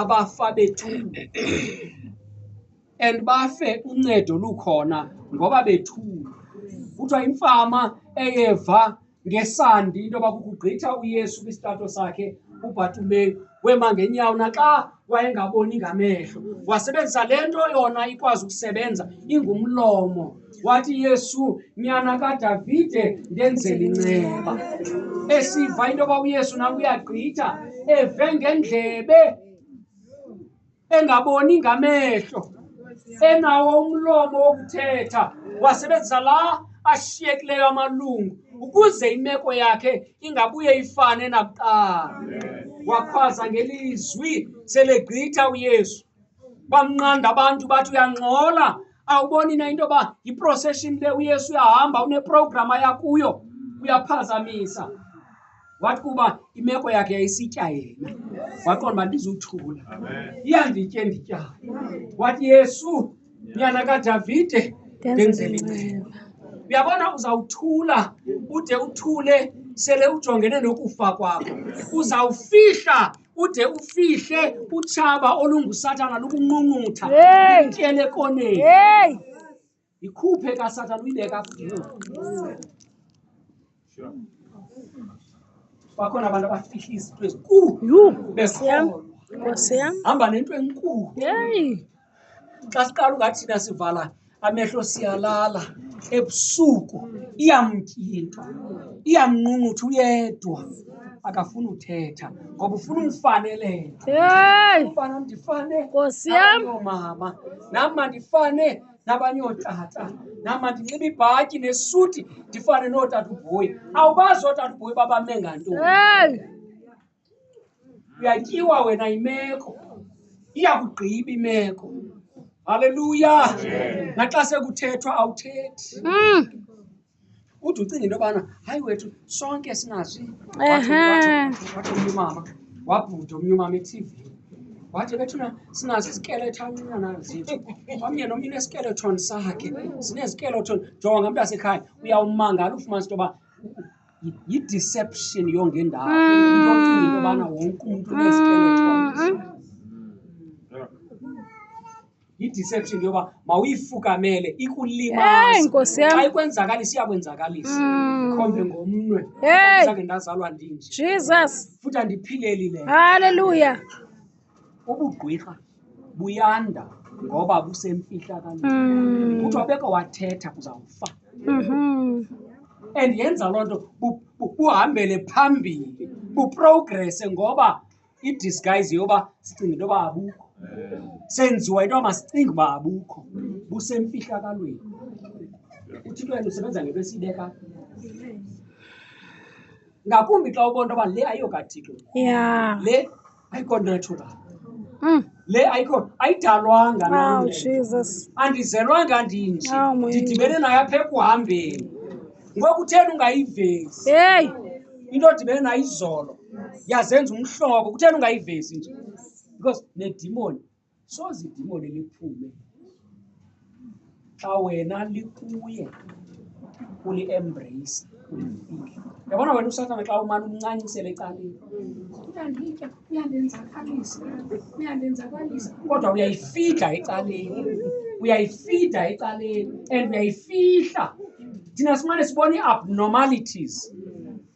abafa bethule and bafe uncedo lukhona ngoba bethule. Kuthiwa imfama eyeva ngesandi into yoba kukugqitha uYesu kwisitato sakhe uBhatumeyu wema ngenyawo naxa wayengaboni ngamehlo, wasebenzisa le nto yona ikwazi ukusebenza ingumlomo, wathi Yesu nyana kaDavide ndenzela inceba. Esiva into yoba uYesu nawe uyagqitha, eve ngendlebe engaboni ngamehlo, enawo umlomo wokuthetha, wasebenzisa la ashiyekileyo amalungu ukuze imeko yakhe ingabuye ifane nakuqala. Wakhwaza ngelizwi selegqitha uYesu, bamnqanda abantu bathi uyangxola, awuboni na into yoba yiprocession le uYesu uyahamba uneprogram ayakuyo, uyaphazamisa. Wathi kuba imeko yakhe yayisitya yena, waqonda uba ndizuthula, iyanditye ndityayo. Wathi Yesu nyana kaDavide ndenzela inceba. Uyabona uzawuthula ude uthule sele ujongene nokufa kwakho. Uzawufihla ude ufihle utshaba olunguSathana lukunqunqutha utyele ekoneni. Ikhuphe kaSathana uyibeka futhi. Bakhona abantu abafihla izinto ezinkulu besolwa. Hamba nento enkulu. Xa siqala ungathi thina sivala amehlo siyalala ebusuku, iyamtyinta, iyamnqunqutha uyedwa, akafuni uthetha ngoba ufuna umfanelele. Ufana ndifane nabanye oomama, nam mandifane nabanye ootata, nam mandinxibe ibhatyi nesuti ndifane nootata uBhoyi. Awubazi ootata uBhoyi babame ngantoni. Uyatyiwa wena imeko, iyakugqiba imeko. Haleluya. Naxa sekuthethwa awuthethi. Uthi ucinga into yobana hayi wethu sonke sinazo. Wathi omnye umama, wabhuda omnye umama eTV. Wathi bethuna sinazo izikeleton zethu. Omnye nomnye uneskeleton sakhe. Sinezikeleton. Jonga ngamuntu asekhaya, uyawumangala ufumanise into yoba yi-deception yongendawo. Into ocinga into yobana wonke umuntu uneskeleton. Yi-deception yoba mawuyifukamele ikulimaza. Xa ikwenzakalisa iyakwenzakalisa. Ikhombe ngomnwe. Zange ndazalwa ndinje. Jesus. Futhi andiphileli. Hallelujah. Ubugqwirha buyanda ngoba busemfihlakalweni. Uthi wabeka wathetha uzawufa. And yenza loo nto buhambele phambili, buprogresse ngoba i-disguise yoba sicinga into yoba abukho. Senziwa into masicinga uba abukho, busemfihlakalweni. Uthixo wena usebenza ngento esiyibeka. Ngakumbi xa ubona uba le ayiyokaThixo. Le ayikho natural. Le ayidalwanga nam. Jesus. Andizelwanga ndinje. Ndidibene nayo apha ekuhambeni. Ngoku utheni ungayivezi? Into odibene nayo izolo yazenza umhlobo. Kutheni ungayivezi nje? Because nedimoni soze idimoni liphume xa wena likuye uli-embrace ulifile. Yabona wena uSathane xa umane umncancisele ecaleni, uyanditya, uyandenzakalisa, kodwa uyayifida ecaleni, and uyayifihla. Thina simane sibona ii-abnormalities.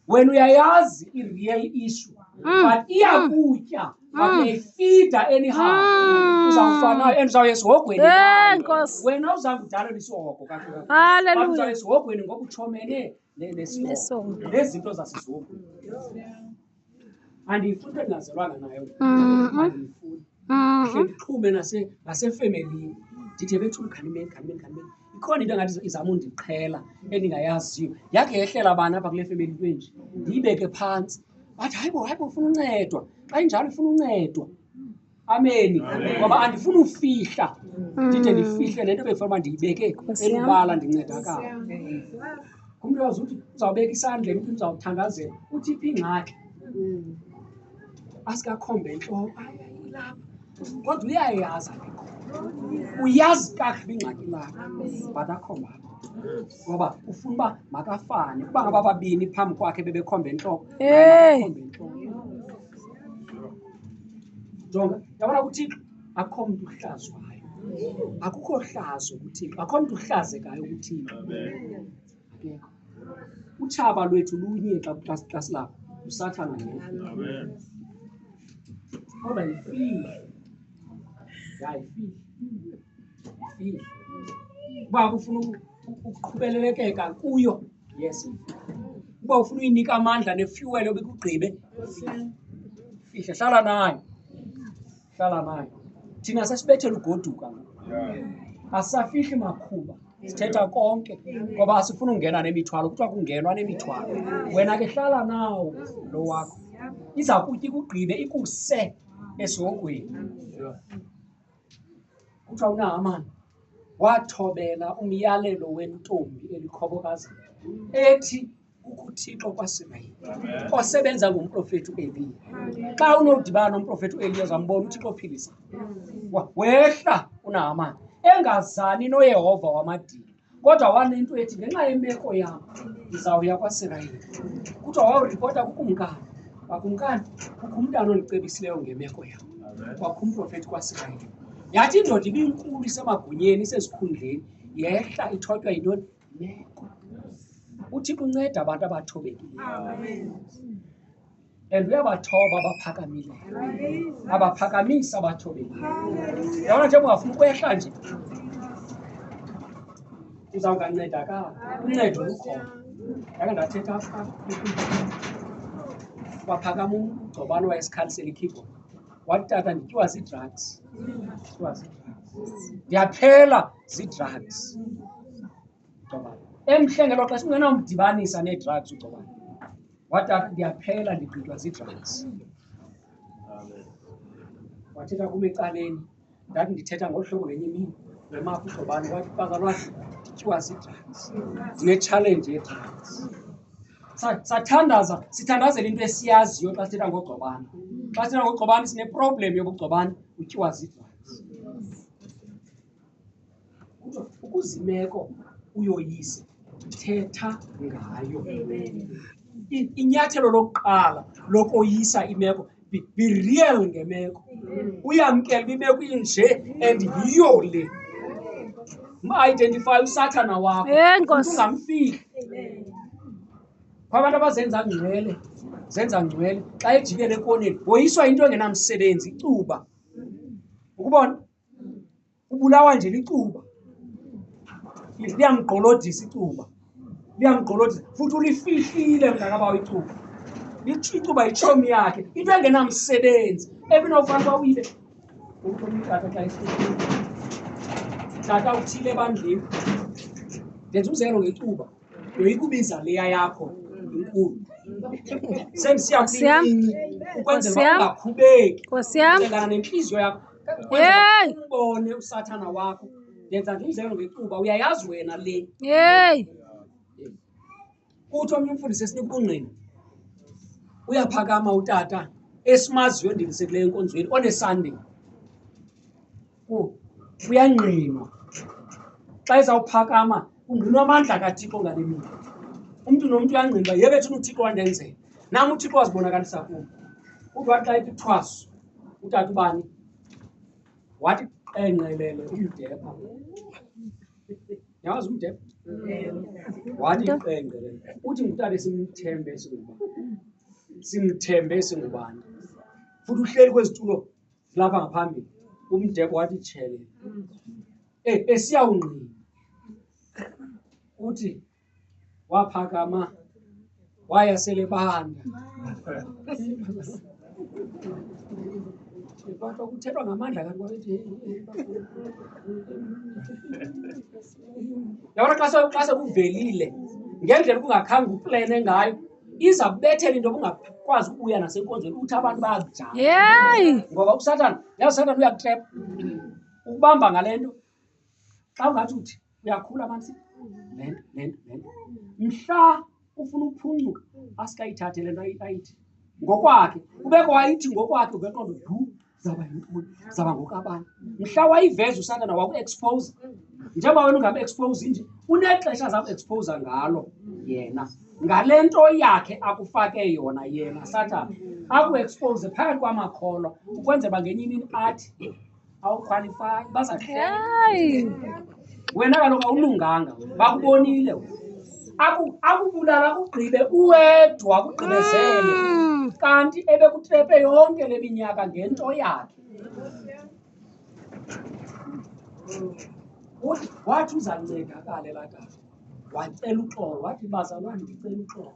Wena uyayazi i-real issue, but iyakutya. Uyayifida anyhow. Uzawufanayo and uzawuya esihogweni. Wena uzange udalela isihogo kakhulu. Hallelujah. Uzawuya esihogweni ngoba utshomene nesihogo. Nezinto zasesihogweni. Andiyifuni into endingazelwanga nayo. Andiyifuni. Ndixhume nasefemelini. Ndithi bethuna khanimeni. Ikhona into engathi izama undiqhela endingayaziyo. Yakhe yehlela bani apha kule femeli kwenje. Ndiyibeke phantsi. Bathi hayibo ufuna uncedwa. Xa injalo ufuna uncedwa. Ameni. Ngoba andifuni ufihla. Ndide ndifihle le nto bekufanele uba ndiyibeke elubala ndincedakala. Umntu uyazi uthi uzawubeka isandla emntwini uzawuthangazela. Uthiphi ingxaki? Asikakhombe entloko. Ilapha. Kodwa uyayazi akho. Uyazi kakuhle ingxaki lapha. But akhomba. Ngoba ufuna uba makafane. Kuba ngaba babini phambi kwakhe bebekhombe entloko. jonga yabona kuThixo akukho umuntu uhlazwayo, akukho hlazo kuThixo, akukho umuntu uhlazekayo kuThixo. Akekho. Utshaba lwethu lunye xa silapha usathana ngekho. Kodwa yifihlo, yifihlo uba ufuna ukuqhubelelekeka kuyo, yes, uba ufuna uyinika amandla nefuel obikugqibe, fihla, hlala nayo. Thina sesibethela ugoduka, asisafihli makhuba, sithetha konke ngoba asifuna ungena nemithwalo. Kuthiwa kungenwa nemithwalo, wena ke hlala nawo lo wakho, iza kutya ikugqibe ikuse esihogweni. Kuthiwa uNahamani wathobela umyalelo wentombi elikhobokazi ethi ukuThixo kwaSirayeli osebenza ngumprofethi uEliya. Xa unodibana nomprofethi uEliya uzambona uThixo ophilisa. Wehla uNahamani engazani noYehova wamadini, kodwa wanento ethi ngenxa yemeko yakho ndizawuya kwaSirayeli. Kuthiwa wawuripota kukumkani, wakumkani kukho umntana olicebisileyo ngemeko yakho, wakho umprofethi kwaSirayeli. Yathi indoda ibinkulu isemagunyeni isezikhundleni, yehla ithotywa yintoni? Meko. uThixo unceda abantu abathobekileyo, and uyabathoba abaphakamileyo, abaphakamisa abathobekileyo. Yabona nje ungafuna ukwehla nje uzawungancedakala, uncedo lukhona. Yake ndathetha waphakama uGcobani wayesikhalisela ikeyboard, wathi tata ndityiwa zii-drugs, ndiyaphela zii-drugs. Gcobani emhle ngelo xesha ungenawumdibanisa nee-drugs uGcobani, wathi ndiyaphela ndigqitywa zii-drugs. Wathetha kum ecaleni, ndathi ndithetha ngolu hlobo ngenye imini wemapha uGcobani, wathi bazalwane ndityiwa zii-drugs, ndine-challenge ye-drugs. Sithandazela into esiyaziyo xa sithetha ngoGcobani. Xa sithetha ngoGcobani sineproblem yobuGcobani, utyiwa zii-drugs. Ukuzimeko uyoyise, thetha ngayo. Inyathelo lokuqala lokoyisa imeko, be real ngemeko. Uyamkela imeko inje and yiyo le. Ma-identify usathana wakho, ungamfihli. Kwabantu abazenza ngcwele, xa ejikela ekoneni woyiswa into engenamsebenzi, icuba. Ukubona ubulawa nje licuba, liyamgqolodisa icuba, futhi ulifihlile mntakabawo icuba. Icuba yitshomi yakhe, into engenamsebenzi ebinofana uba uyibe. Tata xa isihlile, tata uthile ebandleni, ndenza umzekelo ngecuba, yoyikubiza leya yakho inkulu. Sendisiya kwincinci ukwenzela uba ungakhubeki, ucelana nentliziyo yakho, ukwenzela ubone usathana wakho. Ndenza nje umzekelo ngecuba, uyayazi wena le. Uthi omnye umfundisi esinika ubungqina, uyaphakama utata esimaziyo endilisekileyo enkonzweni onesanding, uyangqinwa. Xa ezawuphakama ungqinwa amandla kaThixo ngale mini. Umntu nomntu uyangqinwa, yebethuna uThixo wandenzela, nam uThixo wazibonakalisa kum. Uthi xa ithi thwasu utata ubani wathi enqelele umdepha. Yawazi umdepha? Wathi enqelele. Uthi ngutata simthembe singubani. Futhi uhleli kwezitulo zilapha ngaphambili. Umdepha wathi tshelele. Esiyawungqina. Uthi waphakama waya selebanda. Kodwa kuthethwa ngamandla kanti yabona xa sekuvelile ngendlela ubungakhange uplene ngayo, iza kubethela into obungakwazi ukubuya nasenkonzweni, uthi abantu bayakujama. Ngoba usathana uyakutrepa, ukubamba ngale nto. Xa ungathi uthi uyakhula manzi le nto. Mhla ufuna ukuphuncuka asikayithathe le nto ayithi ngokwakhe, ubeke wayithi ngokwakhe uveqondo zaba yintoni, zaba ngokabani. Mhla wayiveza usathana waku-expose, njengoba wena ungam-expose nje, unexesha azaku-expose ngalo yena, ngale nto yakhe akufake yona yena Sathana. aku-expose phakathi kwamakholwa ukwenzela ngenye imini athi awuqualify bazahleka. Hayi. Wena kaloku awulunganga, bakubonile. Akubulala kugqibe uwedwa kugqibezele, kanti ebekutrepe yonke le minyaka ngento yakhe. Wathi uzancedakale laa tata, wacela uxolo, wathi bazalwane ndicela uxolo.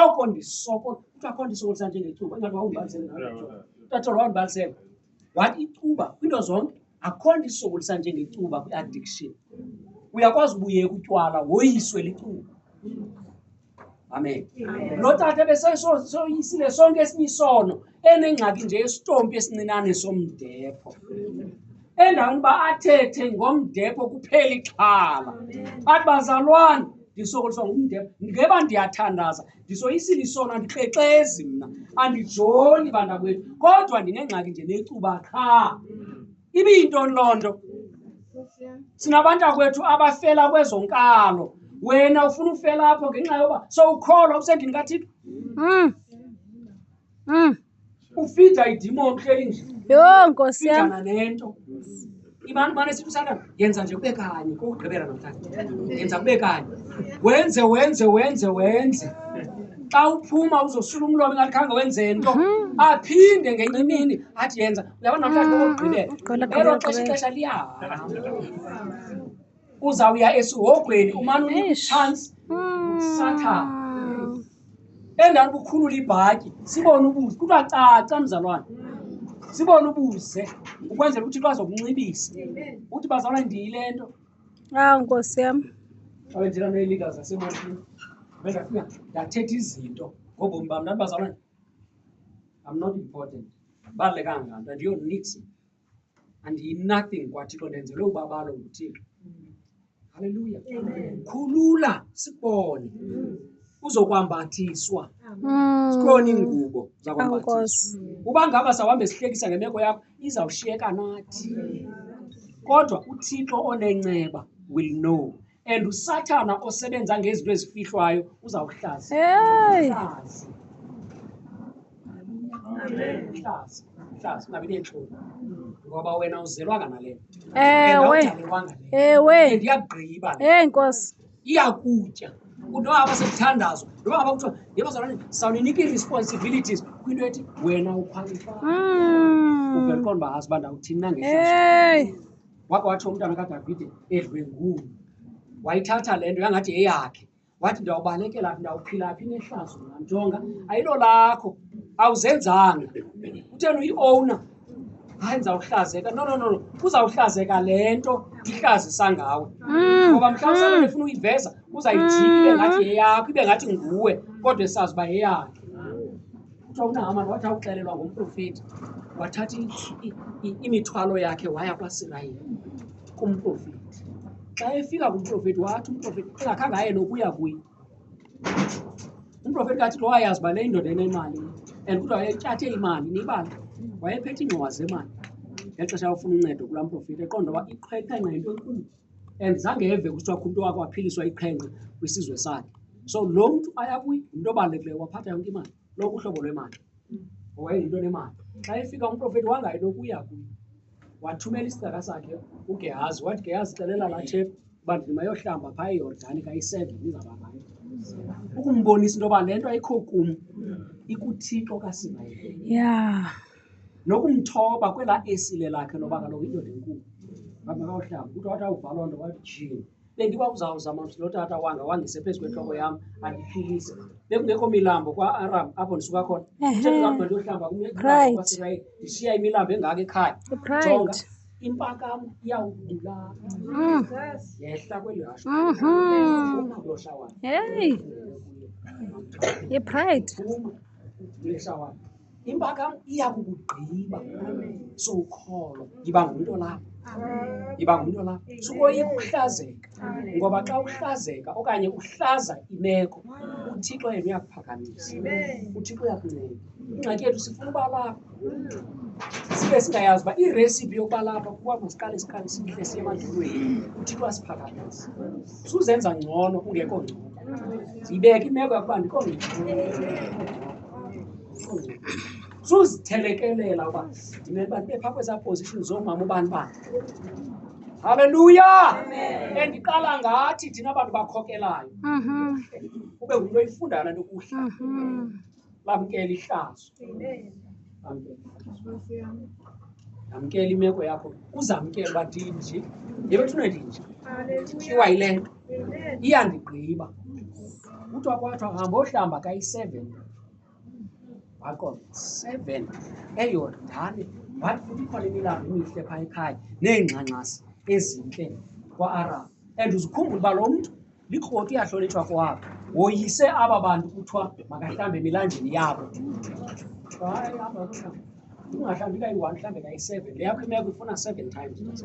Oko ndisokola, kuthiwa akho ndisokolisa njengecuba, ingathi wawundibalisele ngalo. Utatolo wawundibalisele. Wathi icuba kwiinto zonke akho ndisokolisa njengecuba kwi-addiction. Uyakwazi ubuyeka utywala woyiswe licuba. Amen. Lo tata besesoyisile sonke esinye isono enengxaki nje yesitompi esincinane somdepho. Endaweni uba athethe ngomdepho kuphela ixhala. Athi bazalwane ndisokoliswa ngumdepho, ngeba ndiyathandaza ndisoyisile isono andixexezi mna andijoli bantakwethu kodwa ndinengxaki nje necuba qha. Ibiyintoni loo nto? Sinabantakwethu abafela kwezo nkalo. Wena ufuna ufela apho ngenxa yoba sowukholwa usendlini kaThixo. Ufida idimoni hleli nje. Yho Nkosi yam. Fidana nento. Imane sithi usana yenza nje kube kanye kokugqibela namhlanje. Yenza kube kanye. Wenze. Xa uphuma uzosula umlomo ngathi khange wenze nto. Aphinde ngenye imini athi yenza. Uyabona namhlanje kokugqibela. Elo xesha liyahamba. Uzawuya esihogweni umane uyichance Sathane. Endaweni ukukhulula ibhatyi sibone ubuze kuthiwa caca mzalwane. Sibone ubuze ukwenzela ukuthi bazokunxibisa. Uthi bazalwane ndiyile nto. Nkosi yam. Awenzela neelika zasemotini. Bengafika ndathetha izinto ngobomi bam nathi bazalwane. I'm not important. Balulekanga nganto and you're nix. And nothing kwaThixo ndenzelwe ubabalo nguThixo. Hallelujah. Khulula sibone. Uzokwambathiswa. Sikhona ingubo zakwambathiswa. Uba ngaba sawuhambe sihlekisa ngemeko yakho izawushiyeka nathi. Kodwa uThixo onenceba will know. And uSathana osebenza ngezinto ezifihlwayo uzawuhlaza. Hlaza. Hlaza ungabi nentloni. Ngoba wena uzelwanga nale. Ewe. Ndiyagqiba. Nkosi. Iyakutya. Noba abasekuthandazo, noba ngaba kuthiwa yebazalwane sawuninika ii-responsibilities kwinto ethi wena uqualify. Uvele uqonda uba azi uba ndawuthini na ngehlazo. Wakhe watsho umntana kaDavide edlwenguni. Wayithatha le nto yangathi yeyakhe. Wathi ndawubalekela phi ndawuphila phi nehlazo nam. Jonga ayilo lakho awuzenzanga. Utheni uyi-owner. Hayi ndizawuhlazeka. No. Uzawuhlazeka le nto ihlazisa ngawe. Ngoba mhlawumbi usana efuna uyiveza uzayijika ibe ngathi yeyakho ibe ngathi nguwe kodwa esazi uba yeyakhe. Kuthiwa uNahamani wathi awuxelelwa ngumprofethi wathatha imithwalo yakhe waya kwaSirayeli kumprofethi. Xa efika kumprofethi wathi umprofethi engakhange aye nokuya kuye. Umprofethi kathi lo wayazi uba le indoda enemali and kuthiwa wayetyathe imali nibala wayephethe iingxowa zemali. Ngeli xesha ufuna uncedo kulaa mprofethi eqonda uba iqhenqa yinto enkulu and zange eve kuthiwa umntu wakhe waphiliswa iqhenqa kwisizwe sakhe. So lo mntu aya kuye yinto obalulekileyo waphatha yonke imali loku uhlobo lwemali wayeyinto nemali. Xa efika umprofethi wangayi nokuya kuye wathumela isigaka sakhe uGehazi wathi Gehazi celela laa tshefu uba ndima yohlamba phaa eYordani kayi-7 izawuba ukumbonisa into yoba le nto ayikho kum ikuThixo kaSirayeli. Nokumthoba kwelaa esile lakhe loba kaloku indoda enkulu makawuhlamba kuthiwa wathi awuva loo nto wathi jini bendiba uzawuzama mthi lo tata wanga wangise phezu kwentloko yam andiphilise. Bekungekho milambo kwa-Aram apho ndisuka khona ndizawuba ndiyohlamba kwaSirayeli ndishiya imilambo engaka ekhaya. Jonga impakamo iyawubulala yehla kweli hasho loshawana Ye-pride. Leshawana impakamo iyakukugqiba sowukholwa yiba ngumntu lapha. Sukoyika ukuhlazeka ngoba xa uhlazeka okanye uhlaza imeko uThixo yena uyakuphakamisa. uThixo uyakunceda. Ingxaki yethu sifuna uba lapha sibe singayazi uba iresipi yokuba lapha kuba masiqale sihle siye emadlelweni uThixo asiphakamisa. Suzenza ngcono ungekho ngcono. Zibeke imeko yakuba ndikho ngcono. suzithelekelela uba ndimele uba ndibe phaa kwezaa position zoomama ubani bani. Haleluya. Endiqala ngathi thina abantu bakhokelayo ube ngumntu oyifundayo le nto kuhla. Lamkela ihlazo, yamkela imeko yakho, uzamkela uba ndinje, yebethuna ndinje, kuthiwa yile nto iyandigqiba. Kuthiwa kwathiwa hamba ohlamba kayi-7, waqonda 7 eYordani. Wathi futhi ikhona imilambo emihle phaa ekhaya neengxangxasi ezintle kwa-Aramu. And uzikhumbula uba lo mntu likroti uyahlonitshwa kwabo, woyise aba bantu kuthiwa makahlambe emilanjeni yabo. Hayi, hamba kuhlamba, ungahlambi kayi-1 mhlambe kayi-7, le yakho imeko ifuna 7 times.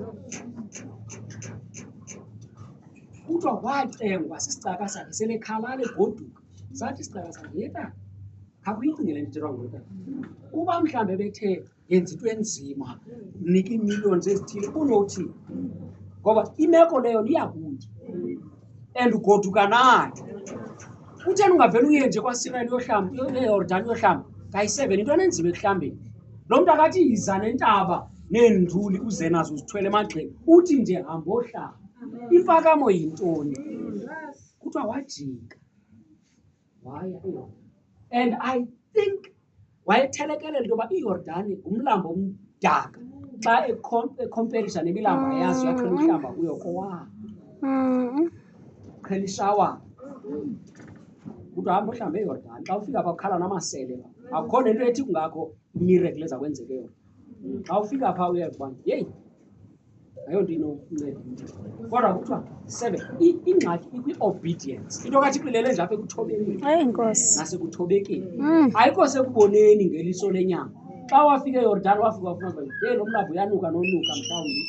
Kuthiwa wacengwa sisicaka sakhe selekhalala egoduka, sathi isicaka sakhe, yetata akuyicingele ndithethwa ngotata, uba mhlawumbe bethe yenza into enzima mnika iimiliyoni ezithile unothini, ngoba imeko leyo niyakutya and ugoduka nayo. Kutheni ungavele uye nje kwaSirayeli uyohlamba, eYordani uyohlamba kayi-7, into enenzima ekuhlambeni. Lo mntu akathi yiza nentaba neenduli uze nazo uzithwele emagxeni, uthi nje hamba ohlamba. Imfakamo yintoni? Kuthiwa wajika waya eYordani. And I think wayethelekelela into yoba iYordani ngumlambo omdaka xa ekhomperisha nemilambo ayazi uyaqhela uhlamba kuyo kowabo. Qhela ishawa. Kuthiwa hamba ohlamba eYordani. Xa ufika phaa ukhala namasele, akukho nento ethi kungakho imiracle eza kwenzeka yona. Xa ufika phaa uyakubona, yeyi, ayonto inokunceda. Kodwa kuthiwa 7, ingxaki ikwi-obedience. Into kathi iqilele nje apha ekuthobekeni. Hayi Nkosi. Nasekuthobekeni. Ayikho sekuboneni ngeliso lenyama. Xa wafika eYordani wafika wafuna uba yeyi lo mlambo uyanuka nonuka mhlawumbi.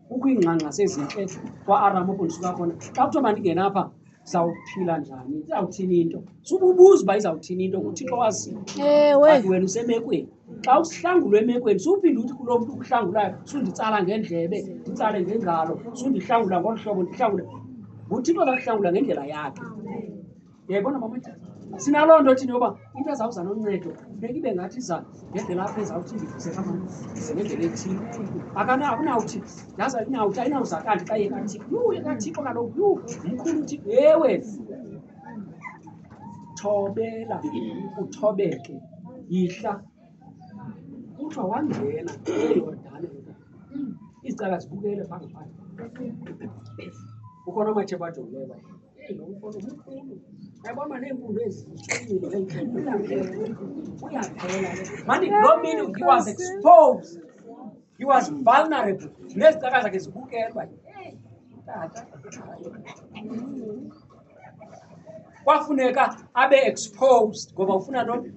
Kukho iingxangxasi ezintle kwa-Aramu apho ndisuka khona. Xa kuthiwa mandingena apha izawuphila njani, izawuthini into, sububuza uba izawuthini into, nguThixo waziyo. Kanti wena usemekweni. Xa usihlangulwa emekweni suphinde uthi kulo mntu ukuhlangulayo sunditsala ngendlebe, nditsale ngengalo, sundihlangula ngolu hlobo, ndihlangule. NguThixo ozakuhlangula ngendlela yakhe. Yayibona mamatata, sinaloo nto thina yoba into ezawuza noncedo funeka ibe ngathi iza ngendlela apho ezawuthi ndivise kamani, ize ngendlela ethile. Akunawuthi yazi inawuthi ayinawuza kanti xa yekaThixo, yekaThixo kaloku mkhulu uThixo. Ewe, thobela uthobeke, yihla. Kuthiwa wangena eYordani, izicaka zibukele phaa ngaphandle. Ukhona amatheko ajongileyo, lo mfana mkhulu, yabona neempundu ezithile uyaphela. Mani loo mini he was exposed, he was vulnerable. Nezicaka zakhe zibukelwa. Tata kwafuneka abe exposed ngoba ufuna ntoni.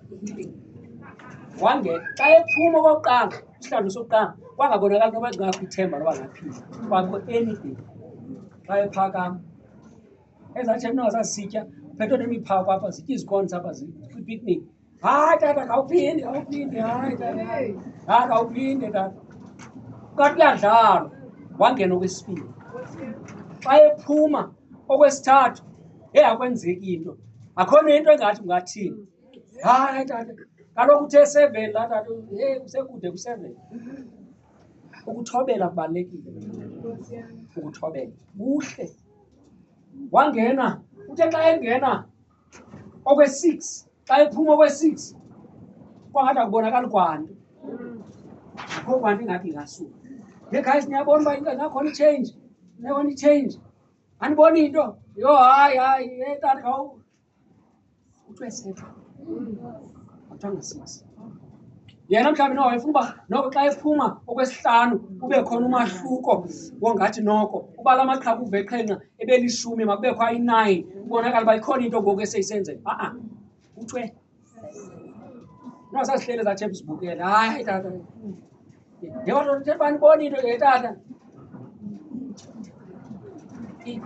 Wangena xa ephuma okokuqala isihlandlo sokuqala kwangabonakali noba ngakho ithemba loba ngaphila kwakho anything. Xa ephakama ezathi mnazasitya phetho nemiphako apha zitya izikonzi apha kwipicnic. Hayi tata khawuphinde, hayi tata, hayi khawuphinde tata. Kanti kuyadlalwa. Wangena okwesibini. Xa ephuma okwesithathu akwenzeki into, akho nento engathi ungathini. Hayi tata kaloku uthe 7 laa tata, kusekude ku7. Ukuthobela kubalulekile. Ukuthobela kuhle. Wangena uthe xa engena okwe-6, xa ephuma okwe-6 kwangathi akubonakali kwanto. Akho kwanto ingathi ingasuka. Guys, niyabona uba ingakhona i-change, niyabona i-change, andiboni into. Yho hayi tata khawu kuthiwe 7 kuthiwa nga-6. Yena mhlawumbi no wayefuna uba noko xa ephuma okwesihlanu kube khona umahluko wongathi noko uba la maxhaka uveqhenqa ebe-10 makubekho ayi-9 kubonakala uba ikhona into ngoku eseyisenzeka. Kuthiwe no sasihlele zathemba sibukele. Hayi tata ndebathetha uba ndibona into tata.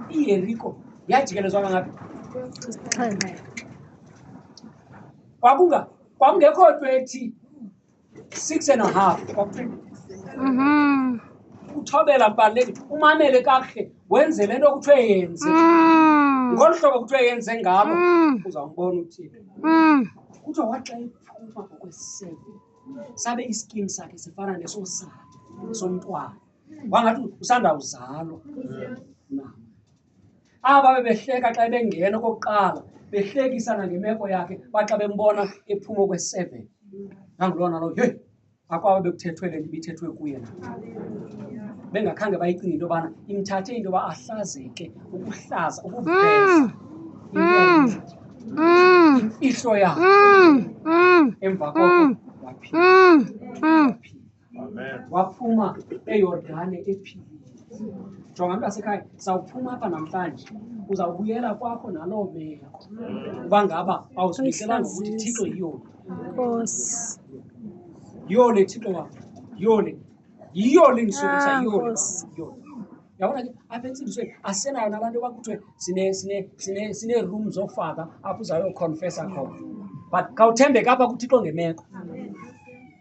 iYeriko yajikelezwa kangaphi? Kwakungekho 26.5 kwakuthini. Uthobela kubalulekile, umamele kakuhle, wenze le nto kuthiwe yenze. Ngolu hlobo kuthiwe yenze ngalo uzawumbona uThixo. kuthiwa waxa ephuma ngokwe-7 sabe iskin sakhe sifana nesosana somntwana wangathi usandawuzalwa aba bebehleka xa bengena okokuqala behlekisana ngemeko yakhe baxa bembona ephuma okwe-7 nangulona lo hey akwaba bekuthethwe le nto ibithethwe kuye na bengakhange bayicinga into yobana imthathe into yoba ahlazeke ukuhlaza ukuveza imfihlo yakhe emva koko waphila waphuma eYordane ephilile. Jonga mntasekhaya sawuphuma apha namhlanje uzawubuyela kwakho naloo meko uba ngaba awuzimishelanga ukuthi Thixo yiyona Nkosi. yiyole Thixo wakho yiyole yiyole ndisukisa yiyole yabona ke apha entsindisweni asenayo nabantu bakuthiwe sine-room zofaka apho uzayokhonfesa khona but khawuthembeka apha kuThixo ngemeko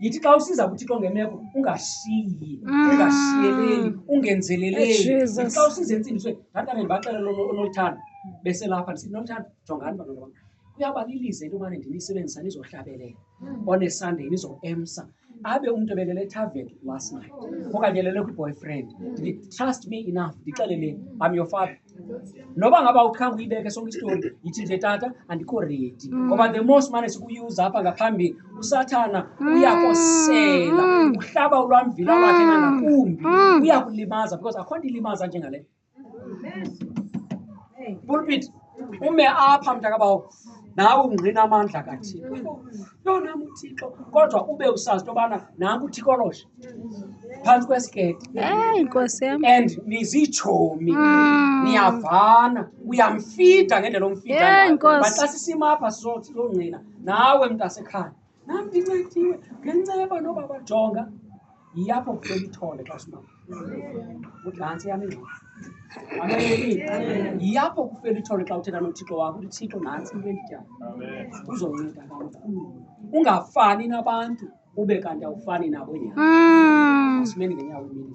yithi xa usiza kuThixo ngemeko ungashiyi ungashiyeleli ungenzeleleli xa usiza entsindisweni ndantane ndibaxelela uNoluthando beselapha ndisithi Noluthando jongani bantwana bam uyabalilize into yobana ndinisebenzisa nizohlabelela onesandeni nizo-emsa abe umntu ebelele ethaveni last night okanye elele kwi-boyfriend trust me enough ndixelele I'm your father noba ngaba ukhange uyibeke sonke isitori yithi nje tata andikho ready ngoba the most mane sikuyuza apha ngaphambili usathana uyakosela uhlaba ulwamvila lwakhe nangakumbi uyakulimaza because akho nto ilimaza njengale pulpit ume apha mntakabawo nawe ungqina amandla kaThixo yonam uThixo kodwa ube usazi into yobana nanku uThikoloshe phantsi kwesiketi Nkosi yam. and nizitshomi niyavana uyamfida ngendlela omfida Nkosi. but xa sisima apha sizongqina nawe mntasekhaya nam ndincediwe ngenceba noba bajonga yiyapho kufela ithole xa simama udantsi yam ingxaki yiyapho kufela ithole xa uthetha noThixo wakho uthi Thixo nantsi into endityayo uzonceda kakhulu ungafani nabantu ube kanti awufani nabo nyhani asimeni ngenyawo imini